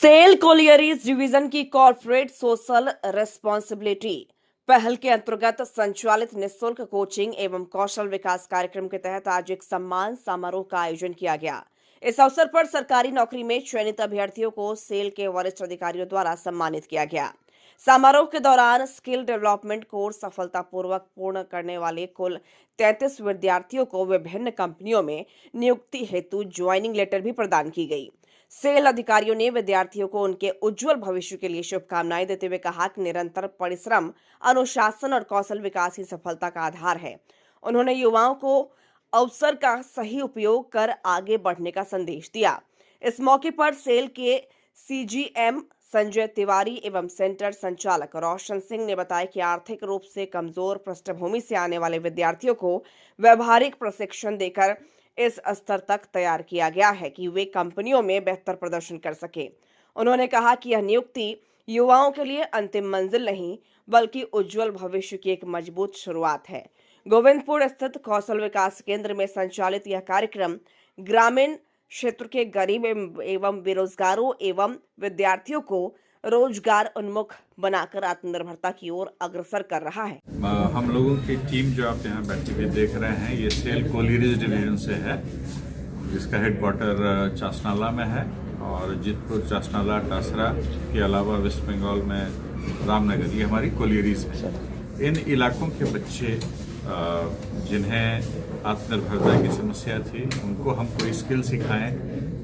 Cell collieries division की corporate social responsibility पहल के अंतर्गत संचालित निःशुल्क कोचिंग एवं कौशल विकास कार्यक्रम के तहत आज एक सम्मान समारोह का आयोजन किया गया। इस अवसर पर सरकारी नौकरी में चयनित अभ्यर्थियों को सेल के वरिष्ठ अधिकारियों द्वारा सम्मानित किया गया। समारोह के दौरान स्किल डेवलपमेंट कोर्स सफलतापूर्वक पूर्ण करने वाले कुल 33 विद्यार्थियों को विभिन्न कंपनियों में नियुक्ति हेतु ज्वाइनिंग लेटर भी प्रदान की गई। सेल अधिकारियों ने विद्यार्थियों को उनके उज्जवल भविष्य के लिए शुभकामनाएं देते हुए कहा कि निरंतर परिश्रम, अनुशासन और कौशल विकास ही सफलता का आधार है। उन्होंने युवाओं को अवसर का सही उपयोग कर आगे बढ़ने का संदेश दिया। इस मौके पर सेल के सीजीएम संजय तिवारी एवं सेंटर संचालक रोशन सिंह ने बताया कि आर्थिक रूप से कमजोर पृष्ठभूमि से आने वाले विद्यार्थियों को व्यवहारिक प्रशिक्षण देकर इस स्तर तक तैयार किया गया है कि वे कंपनियों में बेहतर प्रदर्शन कर सके। उन्होंने कहा कि यह नियुक्ति युवाओं के लिए अंतिम मंजिल नहीं बल्कि उज्जवल भविष्य की एक मजबूत शुरुआत है। गोविंदपुर स्थित कौशल विकास केंद्र में संचालित यह कार्यक्रम ग्रामीण क्षेत्र के गरीब एवं बेरोजगारों एवं विद्यार्थियों को रोजगार उन्मुख बनाकर आत्मनिर्भरता की ओर अग्रसर कर रहा है। हम लोगों की टीम जो आप यहाँ बैठी हुई देख रहे हैं, ये सेल कोलियरीज डिवीजन से है, जिसका हेडक्वार्टर चासनाला में है और जीतपुर, चासनाला, टासरा के अलावा वेस्ट बंगाल में रामनगर, ये हमारी कोलियरीज है। इन इलाकों के बच्चे जिन्हें आत्मनिर्भरता की समस्या थी, उनको हम कोई स्किल सिखाएं,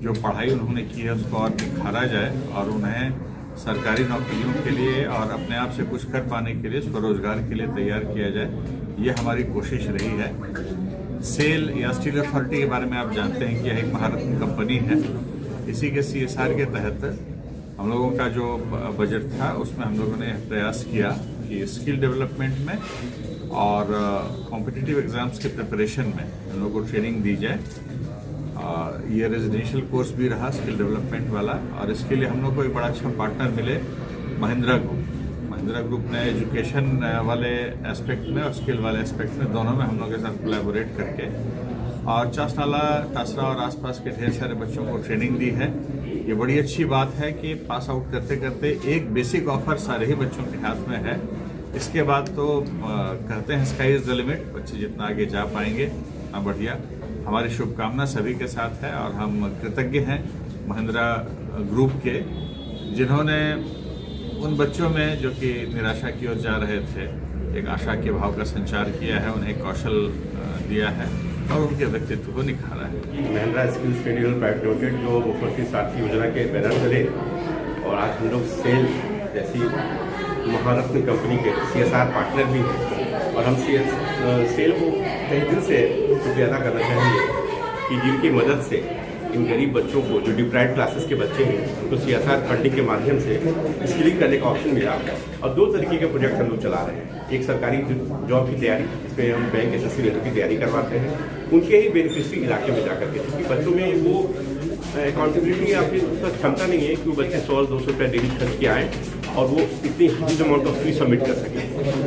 जो पढ़ाई उन्होंने की है उसको और निखारा जाए और उन्हें सरकारी नौकरियों के लिए और अपने आप से कुछ कर पाने के लिए, स्वरोजगार के लिए तैयार किया जाए। ये हमारी कोशिश रही है। सेल या स्टील अथॉरिटी के बारे में आप जानते हैं कि यह एक महारत्न कंपनी है। इसी के CSR के तहत हम लोगों का जो बजट था उसमें हम लोगों ने प्रयास किया कि स्किल डेवलपमेंट में और कॉम्पिटिटिव एग्जाम्स के प्रिपरेशन में हम लोगों को ट्रेनिंग दी जाए। ये रेजिडेंशियल कोर्स भी रहा स्किल डेवलपमेंट वाला, और इसके लिए हम लोग को एक बड़ा अच्छा पार्टनर मिले महिंद्रा ग्रुप ने एजुकेशन वाले एस्पेक्ट में और स्किल वाले एस्पेक्ट में, दोनों में हम लोग के साथ कोलैबोरेट करके और चासनाला, टासरा और आसपास के ढेर सारे बच्चों को ट्रेनिंग दी है। ये बड़ी अच्छी बात है कि पास आउट करते करते एक बेसिक ऑफर सारे ही बच्चों के हाथ में है। इसके बाद तो कहते हैं स्काई इज द लिमिट, बच्चे जितना आगे जा पाएंगे उतना बढ़िया। हमारी शुभकामना सभी के साथ है और हम कृतज्ञ हैं महिंद्रा ग्रुप के, जिन्होंने उन बच्चों में जो कि निराशा की ओर जा रहे थे, एक आशा के भाव का संचार किया है, उन्हें कौशल दिया है और उनके व्यक्तित्व को निखारा है। Mahindra skill study private limited जो मुख्यमंत्री साथी योजना के बैनर तले, और आज हम लोग सेल जैसी महारत्न कंपनी के CSR पार्टनर भी हैं, और हम सेल को कई दिन से शुक्रिया अदा करना चाहेंगे कि जिनकी मदद से इन गरीब बच्चों को, जो डिप्राइव्ड क्लासेस के बच्चे हैं, उनको CSR फंडिंग के माध्यम से स्किलिंग करने का ऑप्शन मिला। और दो तरीके के प्रोजेक्ट हम लोग चला रहे हैं। एक सरकारी जॉब की तैयारी, जिसमें हम बैंक SSC लेटर की तैयारी करवाते हैं उनके ही बेनिफिशरी इलाके में जाकर के, क्योंकि बच्चों में वो अकाउंटेबिलिटी या फिर उसका क्षमता नहीं है कि वो बच्चे 100-200 रुपये डेली खर्च के आए और वो इतनी huge amount of fee submit कर सके।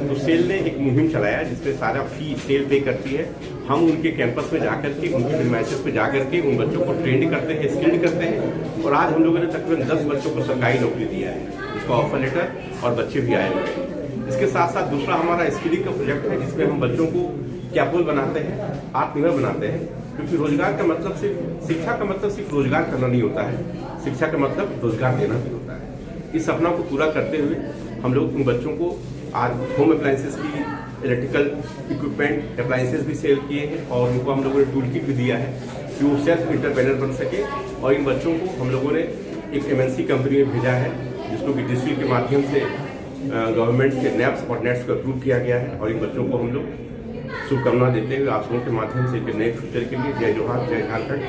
तो सेल ने एक मुहिम चलाया जिसमें सारा फी सेल पे करती है। हम उनके कैंपस में जाकर के, उनके प्रीमाइसेस पे जाकर के उन बच्चों को ट्रेंड करते हैं, स्किल्ड करते हैं, और आज हम लोगों ने तकरीबन 10 बच्चों को सरकारी नौकरी दिया है, उसका ऑफर लेटर, और बच्चे भी आए हुए हैं। इसके साथ साथ दूसरा हमारा स्किलिंग का प्रोजेक्ट है, जिसमें हम बच्चों को कैपेबल बनाते हैं, आत्मनिर्भर बनाते हैं, क्योंकि रोजगार का मतलब सिर्फ, शिक्षा का मतलब सिर्फ रोजगार करना नहीं होता है, शिक्षा का मतलब रोजगार देना भी होता है। इस सपना को पूरा करते हुए हम लोग उन बच्चों को आज होम अप्लायंसेस की, इलेक्ट्रिकल इक्विपमेंट अप्लायंसेस भी सेल किए हैं, और उनको हम लोगों ने टूल किट भी दिया है कि वो सेल्फ इंटरप्रेन्योर बन सके। और इन बच्चों को हम लोगों ने एक MNC कंपनी में भेजा है, जिसको कि डिस्ट्रिक्ट के माध्यम से गवर्नमेंट के NAPS और NETS को अप्रूव किया गया है। और इन बच्चों को हम लोग शुभकामना देते हुए आप लोगों के माध्यम से नए फ्यूचर के लिए जय जोहार, जय झारखंड।